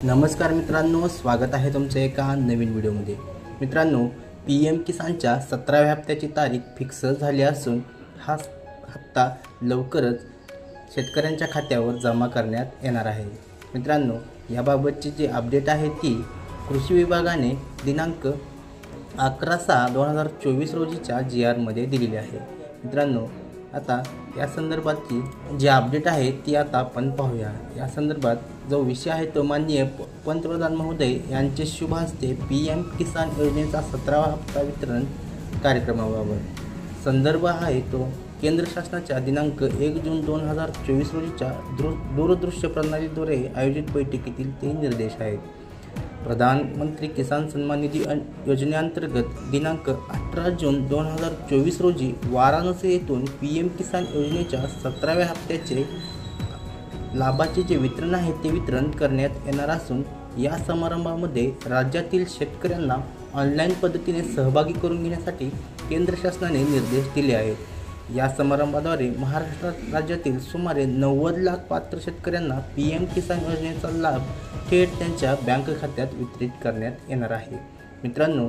नमस्कार मित्रांनो, स्वागत आहे तुमचं एका नवीन व्हिडिओमध्ये। मित्रांनो, PM किसानच्या 17व्या हप्त्याची तारीख फिक्स झाली असून हा हप्ता लवकरच शेतकऱ्यांच्या खात्यावर जमा करण्यात येणार आहे। मित्रांनो, याबाबतची जी अपडेट आहे ती कृषी विभागाने दिनांक 11/6/2024 रोजीच्या GR मध्ये दिलेली आहे। मित्रांनो, आता या संदर्भातची जी अपडेट आहे ती आता आपण पाहूया। या संदर्भात जो विषय आहे तो माननीय पंतप्रधान महोदय यांचे शुभ हस्ते PM किसान योजनेचा 17वा हप्ता वितरण कार्यक्रमाबाबत संदर्भ आहे तो केंद्र शासनाच्या दिनांक 1 जून 2024 रोजीच्या दूरदृश्य प्रणालीद्वारे आयोजित बैठकीतील ते निर्देश आहेत। प्रधानमंत्री किसान सन्मान निधी योजनेअंतर्गत दिनांक 18 जून 2024 रोजी वाराणसी येथून PM किसान योजनेच्या 17व्या हप्त्याचे लाभाचे जे वितरण आहे ते वितरण करण्यात येणार असून या समारंभामध्ये राज्यातील शेतकऱ्यांना ऑनलाईन पद्धतीने सहभागी करून घेण्यासाठी केंद्र शासनाने निर्देश दिले आहेत। या समारंभाद्वारे महाराष्ट्र राज्यातील सुमारे 90 लाख पात्र शेतकऱ्यांना PM किसान योजनेचा लाभ थेट त्यांच्या बँक खात्यात वितरित करण्यात येणार आहे। मित्रांनो,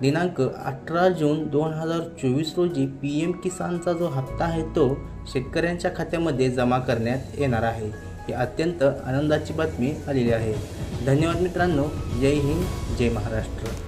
दिनांक 18 जून 2024 रोजी PM किसानचा जो हप्ता आहे तो शेतकऱ्यांच्या खात्यामध्ये जमा करण्यात येणार आहे। ही अत्यंत आनंदाची बातमी आलेली आहे। धन्यवाद मित्रांनो, जय हिंद, जय महाराष्ट्र।